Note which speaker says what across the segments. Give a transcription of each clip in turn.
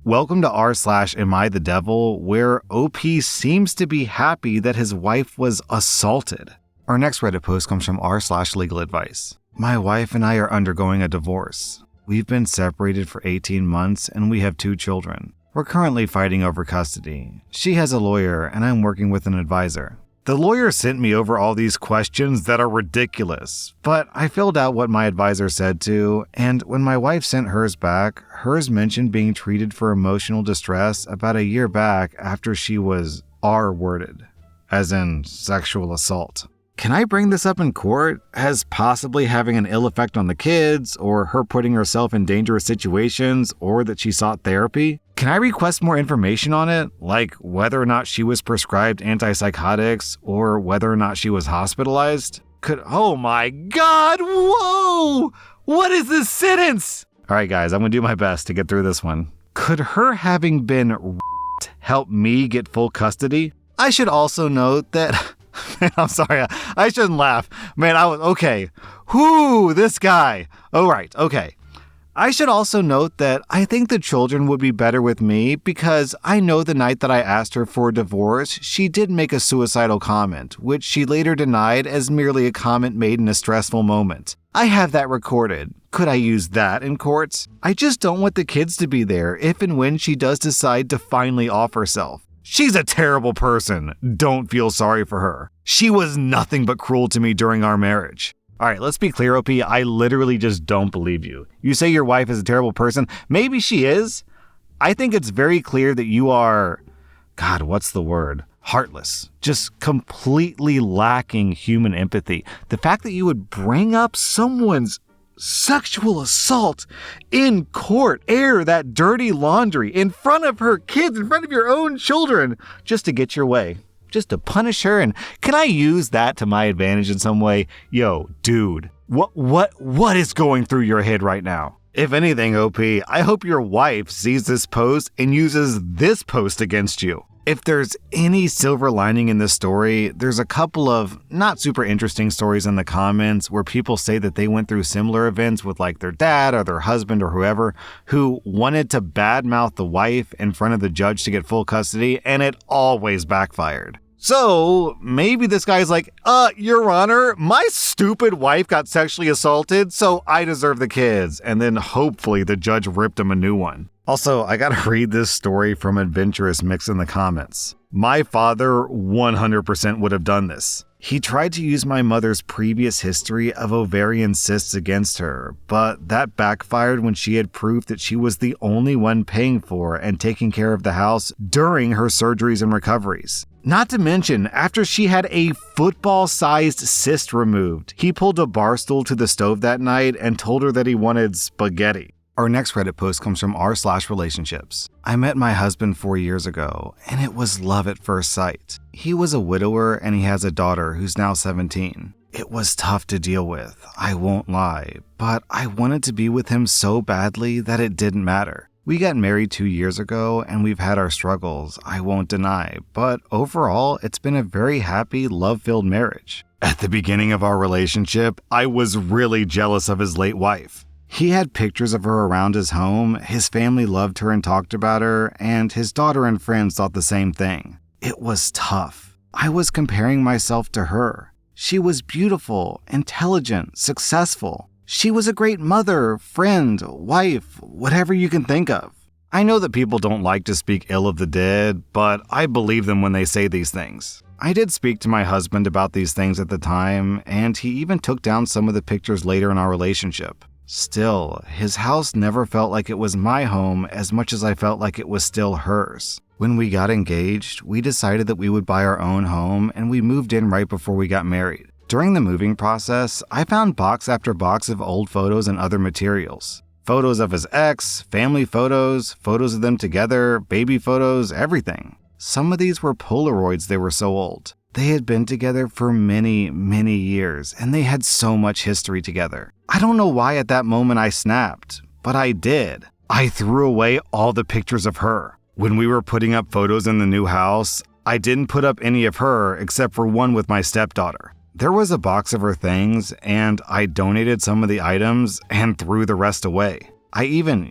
Speaker 1: Welcome to rSlash Am I the Devil, where OP seems to be happy that his wife was assaulted. Our next Reddit post comes from rSlash Legal Advice. My wife and I are undergoing a divorce. We've been separated for 18 months and we have 2 children. We're currently fighting over custody. She has a lawyer and I'm working with an advisor. The lawyer sent me over all these questions that are ridiculous, but I filled out what my advisor said to, and when my wife sent hers back, hers mentioned being treated for emotional distress about a year back after she was R-worded, as in sexual assault. Can I bring this up in court as possibly having an ill effect on the kids, or her putting herself in dangerous situations, or that she sought therapy? Can I request more information on it, like whether or not she was prescribed antipsychotics, or whether or not she was hospitalized? Oh my God, whoa! What is this sentence? All right, guys, I'm gonna do my best to get through this one. Could her having been help me get full custody? I should also note that... I'm sorry, I shouldn't laugh. Man, okay. This guy. All right, okay. I should also note that I think the children would be better with me because I know the night that I asked her for a divorce, she did make a suicidal comment, which she later denied as merely a comment made in a stressful moment. I have that recorded. Could I use that in court? I just don't want the kids to be there if and when she does decide to finally off herself. She's a terrible person. Don't feel sorry for her. She was nothing but cruel to me during our marriage. All right, let's be clear, OP. I literally just don't believe you. You say your wife is a terrible person. Maybe she is. I think it's very clear that you are, God, what's the word? Heartless. Just completely lacking human empathy. The fact that you would bring up someone's sexual assault in court, air that dirty laundry in front of her kids, in front of your own children, just to get your way, just to punish her. And can I use that to my advantage in some way? Yo, dude, what is going through your head right now? If anything, OP, I hope your wife sees this post and uses this post against you. If there's any silver lining in this story, there's a couple of not super interesting stories in the comments where people say that they went through similar events with like their dad or their husband or whoever who wanted to badmouth the wife in front of the judge to get full custody, and it always backfired. So maybe this guy's like, Your Honor, my stupid wife got sexually assaulted, so I deserve the kids. And then hopefully the judge ripped him a new one. Also, I gotta read this story from Adventurous Mix in the comments. My father 100% would have done this. He tried to use my mother's previous history of ovarian cysts against her, but that backfired when she had proof that she was the only one paying for and taking care of the house during her surgeries and recoveries. Not to mention, after she had a football-sized cyst removed, he pulled a bar stool to the stove that night and told her that he wanted spaghetti. Our next Reddit post comes from r/relationships. I met my husband 4 years ago, and it was love at first sight. He was a widower and he has a daughter who's now 17. It was tough to deal with, I won't lie, but I wanted to be with him so badly that it didn't matter. We got married 2 years ago and we've had our struggles, I won't deny, but overall, it's been a very happy, love-filled marriage. At the beginning of our relationship, I was really jealous of his late wife. He had pictures of her around his home, his family loved her and talked about her, and his daughter and friends thought the same thing. It was tough. I was comparing myself to her. She was beautiful, intelligent, successful. She was a great mother, friend, wife, whatever you can think of. I know that people don't like to speak ill of the dead, but I believe them when they say these things. I did speak to my husband about these things at the time, and he even took down some of the pictures later in our relationship. Still, his house never felt like it was my home as much as I felt like it was still hers. When we got engaged, we decided that we would buy our own home and we moved in right before we got married. During the moving process, I found box after box of old photos and other materials. Photos of his ex, family photos, photos of them together, baby photos, everything. Some of these were Polaroids, they were so old. They had been together for many, many years, and they had so much history together. I don't know why at that moment I snapped, but I did. I threw away all the pictures of her. When we were putting up photos in the new house, I didn't put up any of her except for one with my stepdaughter. There was a box of her things, and I donated some of the items and threw the rest away. I even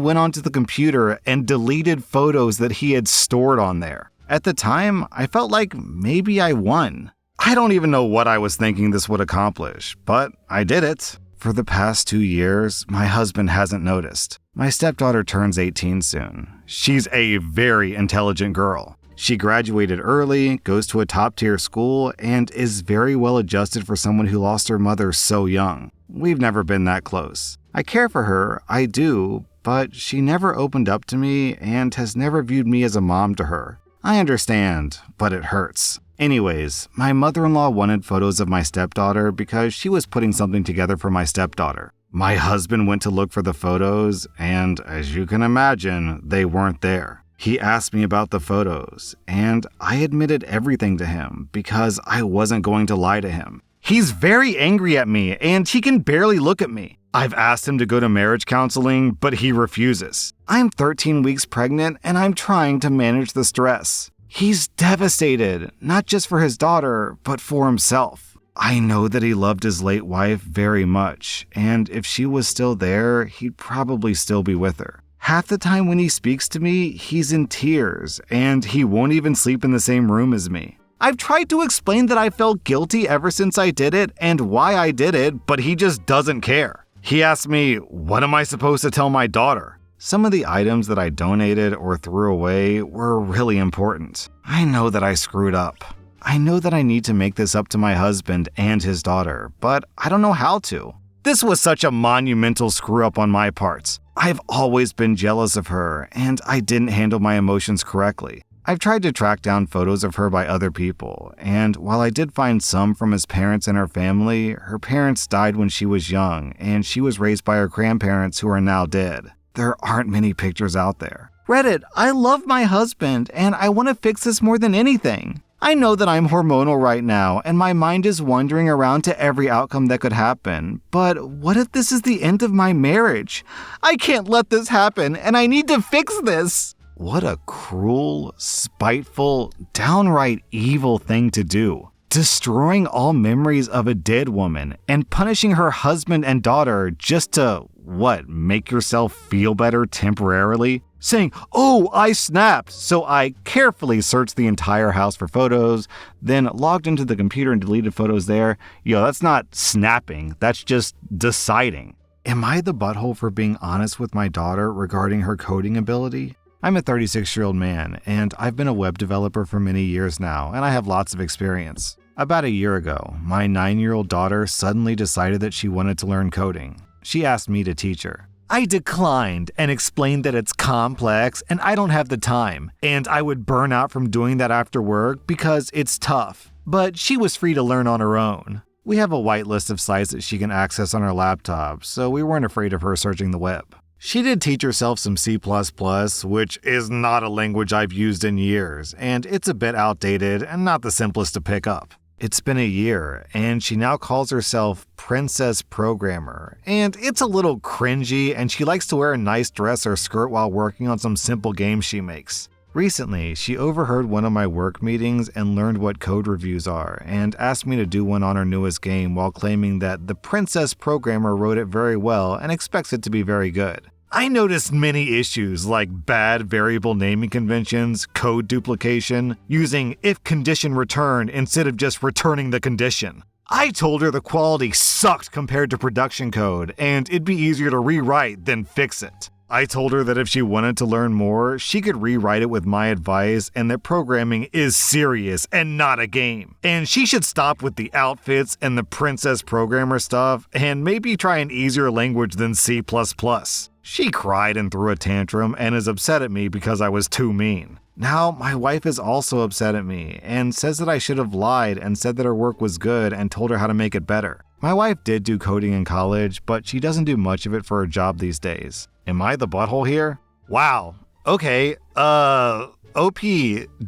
Speaker 1: went onto the computer and deleted photos that he had stored on there. At the time, I felt like maybe I won. I don't even know what I was thinking this would accomplish, but I did it. For the past 2 years, my husband hasn't noticed. My stepdaughter turns 18 soon. She's a very intelligent girl. She graduated early, goes to a top-tier school, and is very well adjusted for someone who lost her mother so young. We've never been that close. I care for her, I do, but she never opened up to me and has never viewed me as a mom to her. I understand, but it hurts. Anyways, my mother-in-law wanted photos of my stepdaughter because she was putting something together for my stepdaughter. My husband went to look for the photos, and as you can imagine, they weren't there. He asked me about the photos, and I admitted everything to him because I wasn't going to lie to him. He's very angry at me, and he can barely look at me. I've asked him to go to marriage counseling, but he refuses. I'm 13 weeks pregnant, and I'm trying to manage the stress. He's devastated, not just for his daughter, but for himself. I know that he loved his late wife very much, and if she was still there, he'd probably still be with her. Half the time when he speaks to me, he's in tears, and he won't even sleep in the same room as me. I've tried to explain that I felt guilty ever since I did it and why I did it, but he just doesn't care. He asked me, what am I supposed to tell my daughter? Some of the items that I donated or threw away were really important. I know that I screwed up. I know that I need to make this up to my husband and his daughter, but I don't know how to. This was such a monumental screw up on my part. I've always been jealous of her, and I didn't handle my emotions correctly. I've tried to track down photos of her by other people, and while I did find some from his parents and her family, her parents died when she was young, and she was raised by her grandparents who are now dead. There aren't many pictures out there. Reddit, I love my husband, and I want to fix this more than anything. I know that I'm hormonal right now, and my mind is wandering around to every outcome that could happen. But what if this is the end of my marriage? I can't let this happen, and I need to fix this. What a cruel, spiteful, downright evil thing to do. Destroying all memories of a dead woman and punishing her husband and daughter just to, make yourself feel better temporarily? Saying, oh, I snapped, so I carefully searched the entire house for photos, then logged into the computer and deleted photos there. That's not snapping, that's just deciding. Am I the butthole for being honest with my daughter regarding her coding ability? I'm a 36-year-old man, and I've been a web developer for many years now, and I have lots of experience. About a year ago, my 9-year-old daughter suddenly decided that she wanted to learn coding. She asked me to teach her. I declined and explained that it's complex and I don't have the time, and I would burn out from doing that after work because it's tough. But she was free to learn on her own. We have a whitelist of sites that she can access on her laptop, so we weren't afraid of her searching the web. She did teach herself some C++, which is not a language I've used in years, and it's a bit outdated and not the simplest to pick up. It's been a year, and she now calls herself Princess Programmer, and it's a little cringy, and she likes to wear a nice dress or skirt while working on some simple games she makes. Recently, she overheard one of my work meetings and learned what code reviews are, and asked me to do one on her newest game while claiming that the Princess Programmer wrote it very well and expects it to be very good. I noticed many issues like bad variable naming conventions, code duplication, using if condition return instead of just returning the condition. I told her the quality sucked compared to production code, and it'd be easier to rewrite than fix it. I told her that if she wanted to learn more, she could rewrite it with my advice, and that programming is serious and not a game. And she should stop with the outfits and the Princess Programmer stuff, and maybe try an easier language than C++. She cried and threw a tantrum and is upset at me because I was too mean. Now, my wife is also upset at me and says that I should have lied and said that her work was good and told her how to make it better. My wife did do coding in college, but she doesn't do much of it for her job these days. Am I the butthole here? Wow. Okay, OP,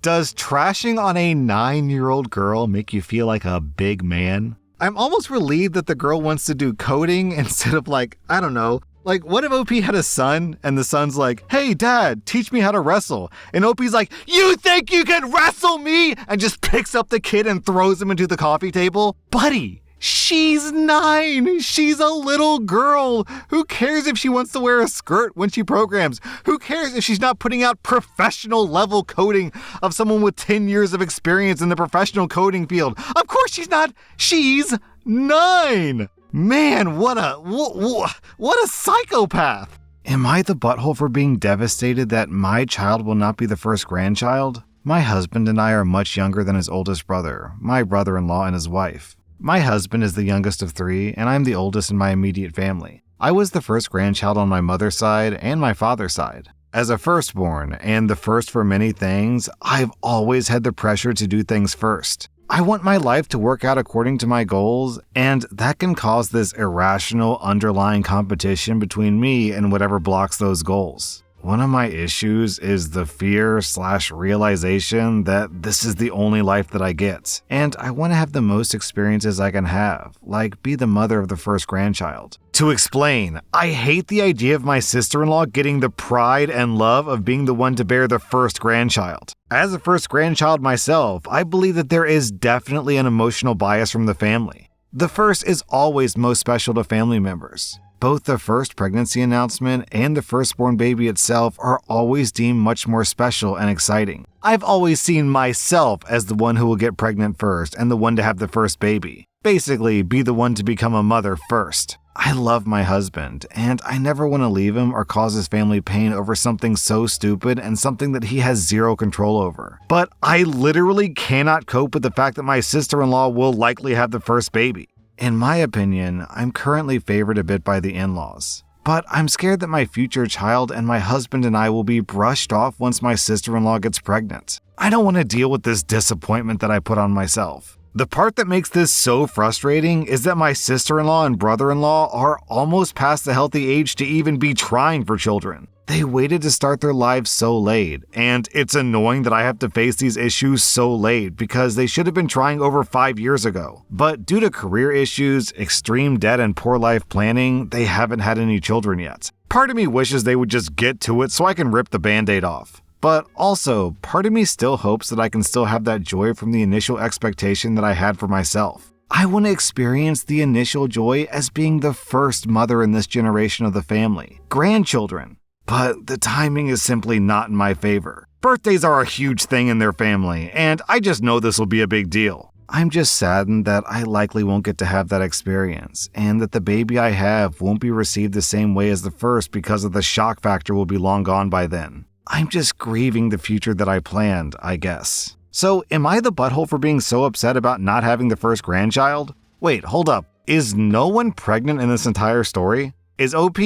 Speaker 1: does trashing on a 9-year-old girl make you feel like a big man? I'm almost relieved that the girl wants to do coding instead of I don't know. What if OP had a son and the son's like, hey dad, teach me how to wrestle. And OP's like, you think you can wrestle me? And just picks up the kid and throws him into the coffee table? Buddy, She's 9! She's a little girl! Who cares if she wants to wear a skirt when she programs? Who cares if she's not putting out professional level coding of someone with 10 years of experience in the professional coding field? Of course she's not! She's 9! Man, what a psychopath! Am I the butthole for being devastated that my child will not be the first grandchild? My husband and I are much younger than his oldest brother, my brother-in-law and his wife. My husband is the youngest of 3, and I'm the oldest in my immediate family. I was the first grandchild on my mother's side and my father's side. As a firstborn, and the first for many things, I've always had the pressure to do things first. I want my life to work out according to my goals, and that can cause this irrational underlying competition between me and whatever blocks those goals. One of my issues is the fear/realization that this is the only life that I get, and I want to have the most experiences I can have, like be the mother of the first grandchild. To explain, I hate the idea of my sister-in-law getting the pride and love of being the one to bear the first grandchild. As a first grandchild myself, I believe that there is definitely an emotional bias from the family. The first is always most special to family members. Both the first pregnancy announcement and the firstborn baby itself are always deemed much more special and exciting. I've always seen myself as the one who will get pregnant first and the one to have the first baby. Basically, be the one to become a mother first. I love my husband, and I never want to leave him or cause his family pain over something so stupid and something that he has zero control over. But I literally cannot cope with the fact that my sister-in-law will likely have the first baby. In my opinion, I'm currently favored a bit by the in-laws. But I'm scared that my future child and my husband and I will be brushed off once my sister-in-law gets pregnant. I don't want to deal with this disappointment that I put on myself. The part that makes this so frustrating is that my sister-in-law and brother-in-law are almost past the healthy age to even be trying for children. They waited to start their lives so late, and it's annoying that I have to face these issues so late because they should have been trying over 5 years ago. But due to career issues, extreme debt, and poor life planning, they haven't had any children yet. Part of me wishes they would just get to it so I can rip the band-aid off. But also, part of me still hopes that I can still have that joy from the initial expectation that I had for myself. I want to experience the initial joy as being the first mother in this generation of the family. Grandchildren. But the timing is simply not in my favor. Birthdays are a huge thing in their family, and I just know this will be a big deal. I'm just saddened that I likely won't get to have that experience, and that the baby I have won't be received the same way as the first because of the shock factor will be long gone by then. I'm just grieving the future that I planned, I guess. So, am I the butthole for being so upset about not having the first grandchild? Wait, hold up. Is no one pregnant in this entire story? Is OP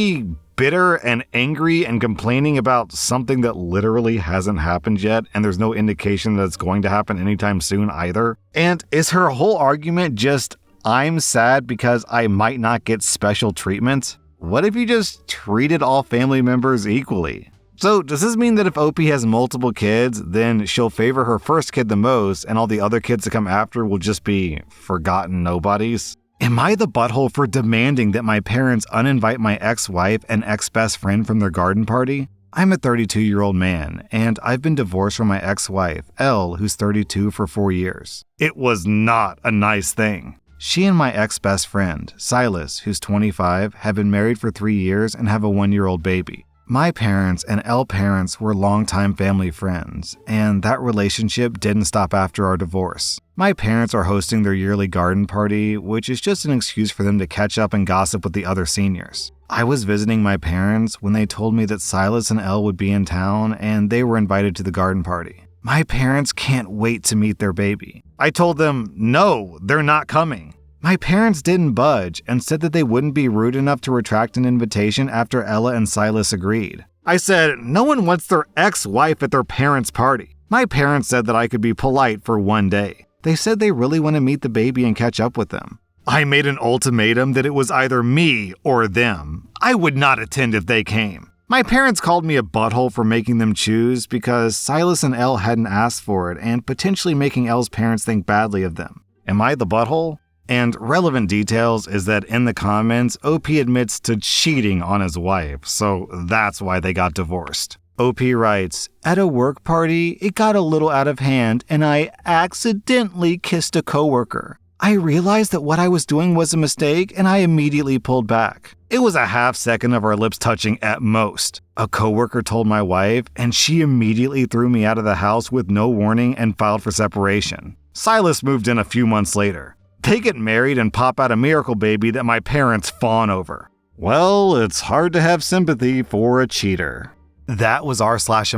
Speaker 1: bitter and angry and complaining about something that literally hasn't happened yet, and there's no indication that it's going to happen anytime soon either? And is her whole argument just, I'm sad because I might not get special treatment? What if you just treated all family members equally? So does this mean that if OP has multiple kids, then she'll favor her first kid the most and all the other kids that come after will just be forgotten nobodies? Am I the butthole for demanding that my parents uninvite my ex-wife and ex-best friend from their garden party? I'm a 32-year-old man, and I've been divorced from my ex-wife, Elle, who's 32 for 4 years. It was not a nice thing. She and my ex-best friend, Silas, who's 25, have been married for 3 years and have a 1-year-old baby. My parents and Elle parents were longtime family friends, and that relationship didn't stop after our divorce. My parents are hosting their yearly garden party, which is just an excuse for them to catch up and gossip with the other seniors. I was visiting my parents when they told me that Silas and Elle would be in town and they were invited to the garden party. My parents can't wait to meet their baby. I told them, no, they're not coming. My parents didn't budge and said that they wouldn't be rude enough to retract an invitation after Ella and Silas agreed. I said, no one wants their ex-wife at their parents' party. My parents said that I could be polite for 1 day. They said they really want to meet the baby and catch up with them. I made an ultimatum that it was either me or them. I would not attend if they came. My parents called me a butthole for making them choose because Silas and Elle hadn't asked for it and potentially making Elle's parents think badly of them. Am I the butthole? And relevant details is that in the comments, OP admits to cheating on his wife, so that's why they got divorced. OP writes, at a work party, it got a little out of hand and I accidentally kissed a coworker. I realized that what I was doing was a mistake and I immediately pulled back. It was a half second of our lips touching at most. A coworker told my wife and she immediately threw me out of the house with no warning and filed for separation. Silas moved in a few months later. They get married and pop out a miracle baby that my parents fawn over. Well, it's hard to have sympathy for a cheater. That was rSlash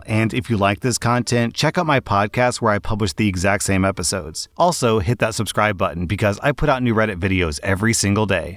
Speaker 1: and if you like this content, check out my podcast where I publish the exact same episodes. Also, hit that subscribe button because I put out new Reddit videos every single day.